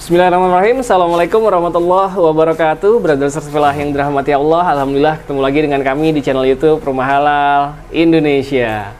Bismillahirrahmanirrahim. Assalamualaikum warahmatullahi wabarakatuh. Brother Sefilah yang dirahmati Allah, alhamdulillah ketemu lagi dengan kami di channel YouTube Rumah Halal Indonesia.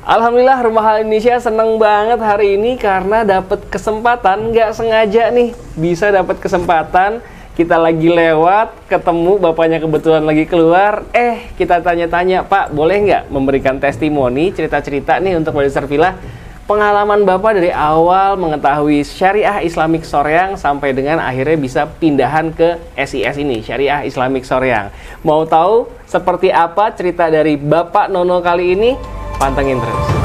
Alhamdulillah Rumah Halal Indonesia seneng banget hari ini karena dapat kesempatan, nggak sengaja nih bisa dapat kesempatan. Kita lagi lewat, ketemu bapaknya kebetulan lagi keluar. Kita tanya-tanya, Pak, boleh nggak memberikan testimoni, cerita-cerita nih untuk Brother Sefilah, pengalaman Bapak dari awal mengetahui Syariah Islamic Soreang sampai dengan akhirnya bisa pindahan ke SIS ini, Syariah Islamic Soreang. Mau tahu seperti apa cerita dari Bapak Nono kali ini? Pantengin terus.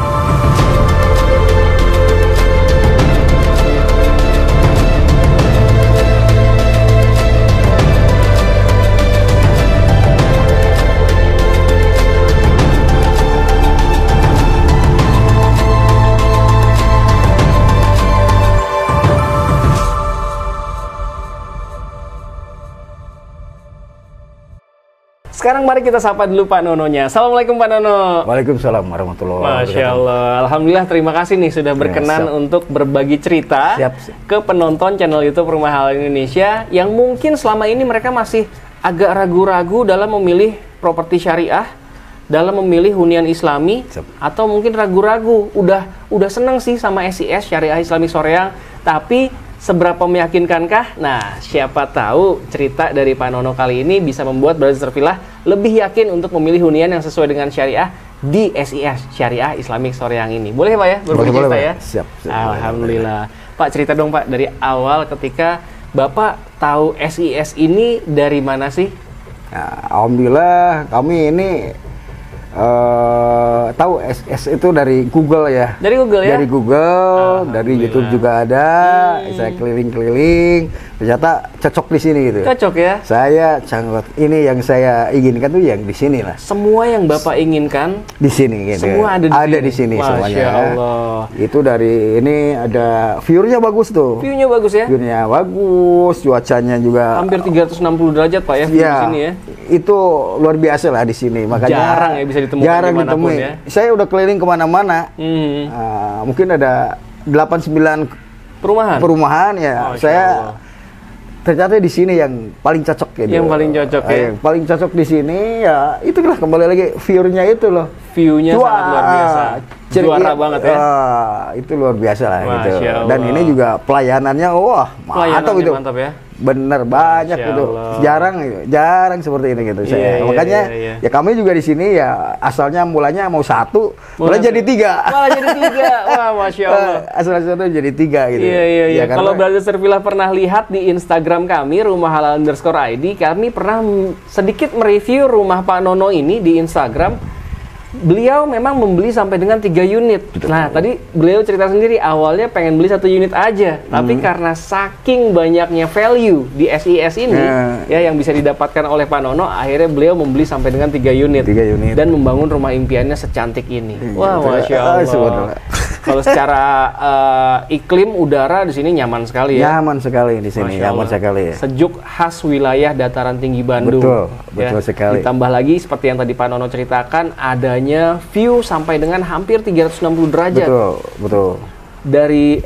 Sekarang mari kita sapa dulu Pak Nononya. Assalamualaikum Pak Nono. Waalaikumsalam warahmatullahi wabarakatuh. Masya Allah. Alhamdulillah, terima kasih nih sudah berkenan untuk berbagi cerita ke penonton channel YouTube Rumah Halal Indonesia yang mungkin selama ini mereka masih agak ragu-ragu dalam memilih properti syariah, dalam memilih hunian Islami, atau mungkin ragu-ragu udah seneng sih sama SIS Syariah Islamic Soreang, tapi seberapa meyakinkankah? Nah, siapa tahu cerita dari Pak Nono kali ini bisa membuat Brother Sefilah lebih yakin untuk memilih hunian yang sesuai dengan syariah di SIS Syariah Islamic Soreang ini. Boleh Pak ya? Berbagi cerita ya? Siap. Alhamdulillah. Pak, cerita dong Pak dari awal ketika Bapak tahu SIS ini dari mana sih? Nah, alhamdulillah kami ini tahu SIS itu dari Google ya. Dari Google ya? Dari Google, dari YouTube juga ada. Saya keliling-keliling, ternyata cocok di sini gitu. Cocok ya? Saya sangat, ini yang saya inginkan tuh yang di sini lah. Semua yang Bapak inginkan di sini gitu. Semua ada di sini. Masya semuanya. Allah. Itu dari ini ada view-nya bagus tuh. View-nya bagus ya? View-nya bagus, cuacanya juga hampir 360 derajat Pak ya view di sini ya. Itu luar biasa lah di sini. Makanya jarang ya bisa ditemukan dimanapun ya. Saya udah keliling kemana-mana. Mungkin ada 8-9 perumahan ya. Saya ternyata di sini yang paling cocok gitu. Yang paling cocok ya. Yang paling cocok di sini ya itulah, kembali lagi view-nya itu loh. View-nya sangat luar biasa. Juara banget ya. Itu luar biasa lah gitu. Allah. Dan ini juga pelayanannya mantap itu. Mantap ya. Bener, banyak gitu. Jarang seperti ini gitu. Makanya ya kami juga di sini ya asalnya mulanya mau satu, malah jadi tiga. Wah, Masya Allah. Asal-asalnya jadi tiga gitu. Iya. Kalau Brother Sefilah pernah lihat di Instagram kami @rumahhalal_id, kami pernah sedikit mereview rumah Pak Nono ini di Instagram. Beliau memang membeli sampai dengan 3 unit. Nah, tadi beliau cerita sendiri awalnya pengen beli 1 unit aja, tapi karena saking banyaknya value di SIS ini ya yang bisa didapatkan oleh Pak Nono, akhirnya beliau membeli sampai dengan 3 unit dan membangun rumah impiannya secantik ini. Wah, Masya Allah. Kalau secara iklim udara di sini nyaman sekali ya. Nyaman sekali di sini, nyaman sekali ya. Sejuk khas wilayah dataran tinggi Bandung. Betul sekali. Ditambah lagi seperti yang tadi Pak Nono ceritakan, adanya view sampai dengan hampir 360 derajat. Betul. Dari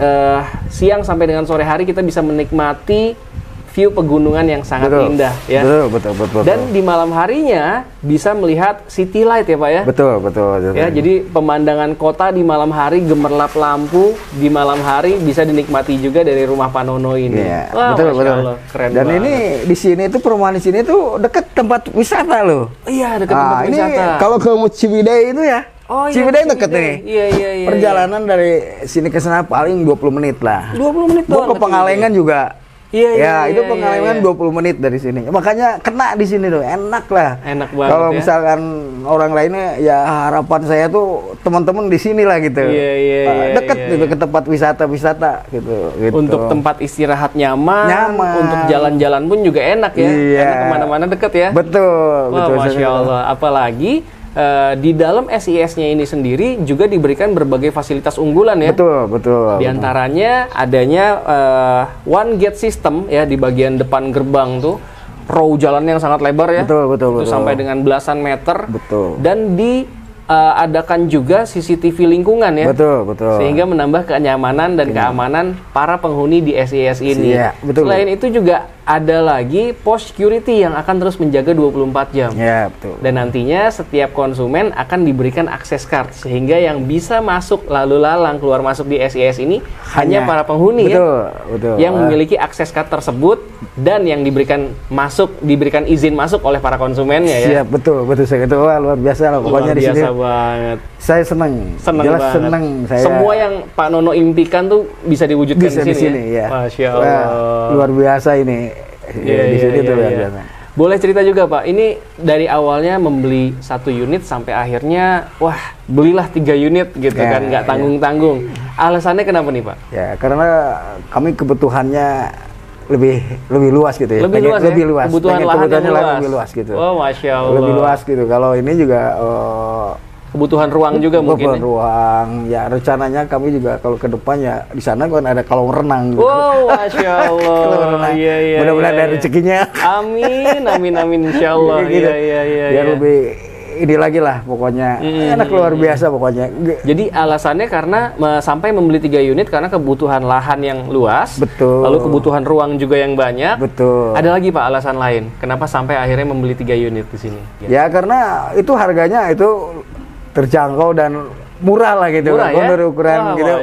siang sampai dengan sore hari kita bisa menikmati view pegunungan yang sangat indah ya. Betul. Dan di malam harinya bisa melihat city light ya Pak ya. Betul. Ya, jadi pemandangan kota di malam hari, gemerlap lampu di malam hari bisa dinikmati juga dari rumah Pak Nono ini. Iya, Wah, betul. Allah, keren Dan banget. ini di sini tuh perumahan di sini tuh dekat tempat wisata loh. Iya, dekat tempat wisata. Ini kalau ke Ciwidey itu ya. Ciwidey deket nih. Iya. Perjalanan dari sini ke sana paling 20 menit lah. 20 menit doang. Gua ke Pengalengan juga. Iya, itu Pengalengan 20 menit dari sini. Makanya kena di sini tuh, enak lah. Enak banget. Kalau misalkan orang lainnya ya harapan saya tuh teman-teman di sini lah gitu. Iya. Deket gitu ke tempat wisata gitu. Untuk tempat istirahat nyaman. Untuk jalan-jalan pun juga enak ya. Iya. Karena kemana-mana deket ya. Betul. Masya Allah. Apalagi di dalam SIS-nya ini sendiri juga diberikan berbagai fasilitas unggulan ya. Betul. Di antaranya adanya one gate system ya di bagian depan gerbang tuh. Row jalan yang sangat lebar ya. Betul. Itu sampai dengan belasan meter. Betul. Dan di adakan juga CCTV lingkungan ya. Betul, betul. Sehingga menambah kenyamanan dan keamanan para penghuni di SIS ini. Iya, betul. Selain itu juga ada lagi pos security yang akan terus menjaga 24 jam. Ya, betul. Dan nantinya setiap konsumen akan diberikan akses card sehingga yang bisa masuk lalu lalang keluar masuk di SIS ini hanya para penghuni betul. Yang memiliki akses card tersebut dan yang diberikan izin masuk oleh para konsumennya ya. Siap, betul saya itu luar biasa lah pokoknya di sini. Luar biasa banget. Saya senang banget. Senang saya. Semua yang Pak Nono impikan tuh bisa diwujudkan di sini ya. Masya Allah. Luar biasa ini. Di sini tuh luar biasa. Boleh cerita juga Pak, ini dari awalnya membeli 1 unit sampai akhirnya, wah belilah 3 unit gitu kan, nggak tanggung-tanggung. Alasannya kenapa nih Pak? Ya karena kami kebutuhannya lebih luas gitu ya. Lebih luas. Kebutuhan lahannya lebih luas gitu. Oh Masya Allah. Lebih luas gitu. Kalau ini juga kebutuhan ruang juga mungkin. Kebutuhan ruang. Ya rencananya kami juga kalau ke depan ya di sana kan ada kolam renang gitu. Oh, Masya Allah. Kolam renang. Iya, mudah-mudahan ada rezekinya. Amin insya Allah. Gitu. Iya. Biar lebih ini lagi lah pokoknya. Enak luar biasa pokoknya. Jadi alasannya karena sampai membeli 3 unit karena kebutuhan lahan yang luas. Betul. Lalu kebutuhan ruang juga yang banyak. Betul. Ada lagi Pak alasan lain kenapa sampai akhirnya membeli 3 unit di sini? Ya karena itu harganya itu terjangkau dan murah lah gitu. Murah ya? Menurut ukuran gitu.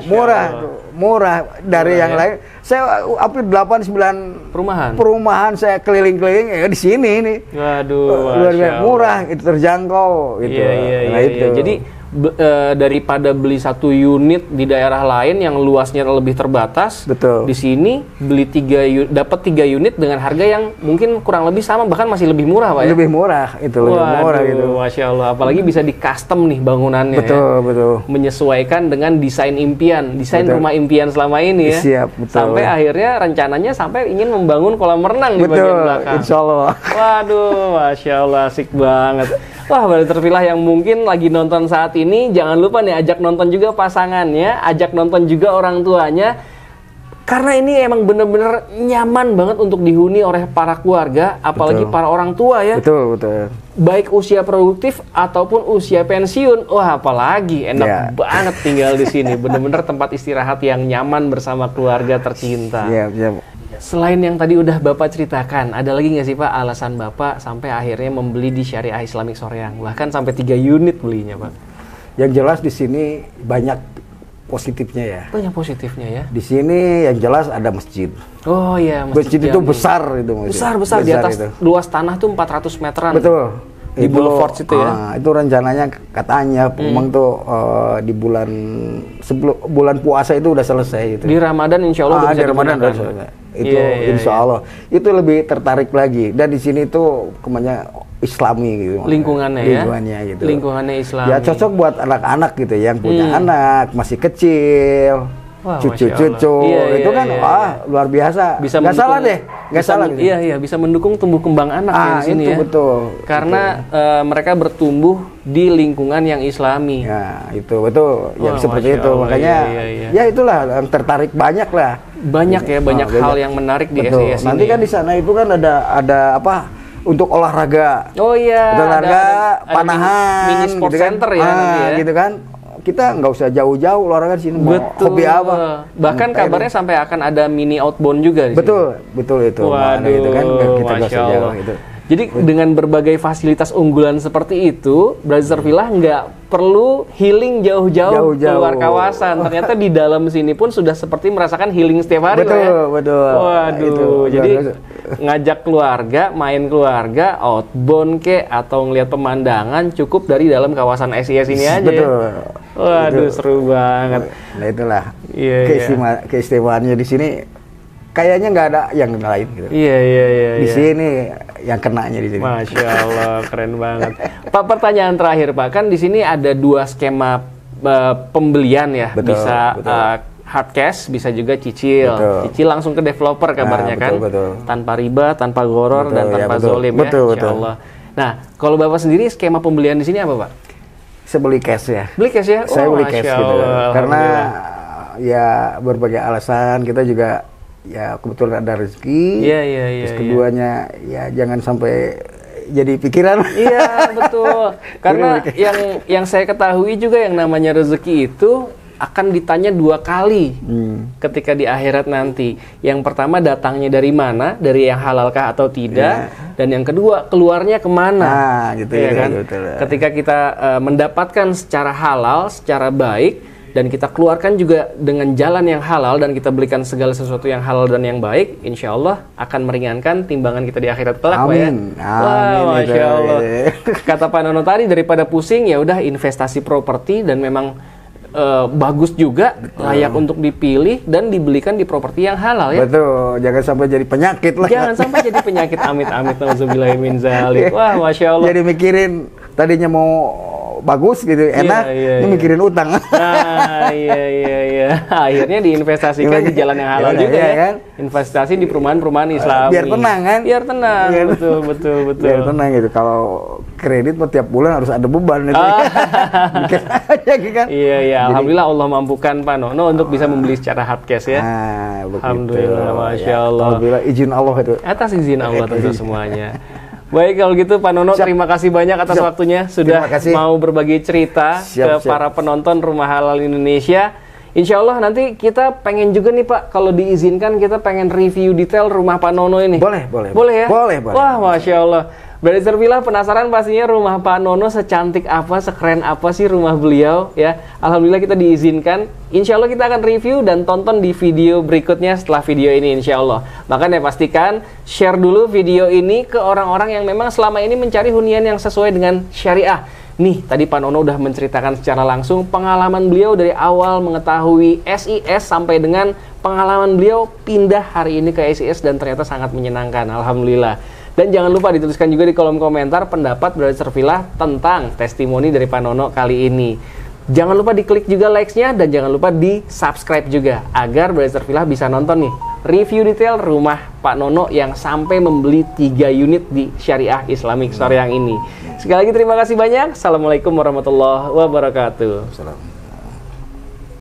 Murah dari yang lain. Saya hampir 8-9 perumahan saya keliling-keliling ya di sini nih. Waduh, luar biasa murah, itu terjangkau gitu. Iya. Itu. Jadi daripada beli 1 unit di daerah lain yang luasnya lebih terbatas, betul. Di sini beli dapat 3 unit dengan harga yang mungkin kurang lebih sama, bahkan masih lebih murah Pak ya? Lebih murah lebih murah gitu. Masya Allah, apalagi bisa di custom nih bangunannya. Betul. Menyesuaikan dengan desain rumah impian selama ini ya. Siap, betul. Sampai akhirnya rencananya sampai ingin membangun kolam renang di bagian belakang. Insya Allah. Waduh, Masya Allah, asik banget. Wah, Brother Terpilah yang mungkin lagi nonton saat ini, jangan lupa nih ajak nonton juga pasangannya, ajak nonton juga orang tuanya. Karena ini emang bener-bener nyaman banget untuk dihuni oleh para keluarga, apalagi para orang tua ya. Betul. Baik usia produktif ataupun usia pensiun. Wah, apalagi enak banget tinggal di sini. Bener-bener tempat istirahat yang nyaman bersama keluarga tercinta. Iya. Selain yang tadi udah Bapak ceritakan, ada lagi nggak sih Pak alasan Bapak sampai akhirnya membeli di Syariah Islamic Soreang? Bahkan sampai 3 unit belinya Pak. Yang jelas di sini banyak positifnya ya. Banyak positifnya ya. Di sini yang jelas ada masjid. Oh iya, masjid itu besar itu. Besar di atas itu. Luas tanah tuh 400 meteran. Betul. Di Boulevard situ ya. Itu rencananya katanya memang tuh di bulan puasa itu udah selesai itu. Di Ramadan insya Allah di Ramadan udah selesai. Itu insya Allah. Itu lebih tertarik lagi. Dan di sini tuh kemanya Islami gitu. Lingkungannya gitu. Lingkungannya Islami. Ya cocok buat anak-anak gitu yang punya anak masih kecil. Cucu-cucu itu kan luar biasa. Nggak salah deh. Nggak salah. Iya, bisa mendukung tumbuh kembang anak ya di sini itu ya. Betul. Karena mereka bertumbuh di lingkungan yang Islami. Ya, itu betul. Yang seperti itu. Makanya ya itulah yang tertarik banyak lah. Banyak hal yang menarik di SIS ini. Nanti kan di sana itu kan ada apa? Untuk olahraga. Oh iya. Olahraga, panahan, mini sport gitu center kan. Ya nanti ya. Gitu kan. Kita nggak usah jauh-jauh olahraga di sini. Betul. Hobi apa? Bahkan kabarnya sampai akan ada mini outbound juga di sini. Betul itu. Waduh, gitu kan kita nggak usah jauh gitu. Jadi dengan berbagai fasilitas unggulan seperti itu, Brother Terpilah nggak perlu healing jauh-jauh keluar kawasan. Ternyata di dalam sini pun sudah seperti merasakan healing setiap hari. Betul. Waduh, jadi ngajak keluarga, main keluarga, outbound atau ngelihat pemandangan cukup dari dalam kawasan SIS ini aja. Betul. Ya? Waduh, seru banget. Nah itulah keistimewaannya di sini. Kayaknya nggak ada yang lain gitu. Iya. Di sini yang kenanya di sini. Masya Allah, keren banget. Pak, pertanyaan terakhir Pak, kan di sini ada 2 skema pembelian ya. Betul, bisa hard cash, bisa juga cicil. Betul. Cicil langsung ke developer kabarnya betul. Tanpa riba, tanpa goror, dan tanpa zolim ya. Betul. Allah. Nah, kalau Bapak sendiri skema pembelian di sini apa Pak? Saya beli cash ya. Beli cash ya? Saya beli cash gitu. Karena ya berbagai alasan kita juga ya kebetulan ada rezeki. Iya. Terus keduanya ya jangan sampai jadi pikiran. Iya, betul. Karena yang saya ketahui juga yang namanya rezeki itu akan ditanya 2 kali ketika di akhirat nanti. Yang pertama datangnya dari mana, dari yang halalkah atau tidak, dan yang kedua keluarnya kemana. Gitu ya kan? Betul. Ketika kita mendapatkan secara halal, secara baik, dan kita keluarkan juga dengan jalan yang halal, dan kita belikan segala sesuatu yang halal dan yang baik, insya Allah akan meringankan timbangan kita di akhirat kelak, Pak ya. Wah, Masya Allah. Kata Pak Nono tadi, daripada pusing, ya udah investasi properti, dan memang bagus juga, layak untuk dipilih dan dibelikan di properti yang halal ya. Betul, jangan sampai jadi penyakit lah. Jangan sampai jadi penyakit, amit-amit, nauzubillahi min dzalik. Wah, Masya Allah. Jadi mikirin tadinya mau bagus gitu, enak, ini mikirin utang. Nah, iya. Akhirnya diinvestasikan di jalan yang halal juga ya. Kan? Investasi di perumahan-perumahan Islami. Biar tenang kan? Biar tenang, betul. Biar tenang gitu. Kalau kredit tiap bulan harus ada beban itu. Mikir aja kan? Iya. Alhamdulillah Allah mampukan Pak Nono untuk bisa membeli secara hard cash ya. Alhamdulillah, Masya Allah. Alhamdulillah, izin Allah itu. Atas izin Allah tentu semuanya. Baik, kalau gitu Pak Nono, terima kasih banyak atas waktunya sudah mau berbagi cerita ke para penonton Rumah Halal Indonesia. Insya Allah nanti kita pengen juga nih Pak, kalau diizinkan kita pengen review detail rumah Pak Nono ini. Boleh ya? Boleh. Wah, Masya Allah. Berarti terpilah penasaran pastinya rumah Pak Nono secantik apa, sekeren apa sih rumah beliau ya. Alhamdulillah kita diizinkan. Insya Allah kita akan review dan tonton di video berikutnya setelah video ini insya Allah. Makanya pastikan share dulu video ini ke orang-orang yang memang selama ini mencari hunian yang sesuai dengan syariah. Nih, tadi Pak Nono udah menceritakan secara langsung pengalaman beliau dari awal mengetahui SIS sampai dengan pengalaman beliau pindah hari ini ke SIS dan ternyata sangat menyenangkan. Alhamdulillah. Dan jangan lupa dituliskan juga di kolom komentar pendapat Brother Servilah tentang testimoni dari Pak Nono kali ini. Jangan lupa diklik juga likes-nya dan jangan lupa di subscribe juga agar Brother Servilah bisa nonton nih review detail rumah Pak Nono yang sampai membeli 3 unit di Syariah Islamic Store yang ini. Sekali lagi terima kasih banyak. Assalamualaikum warahmatullahi wabarakatuh.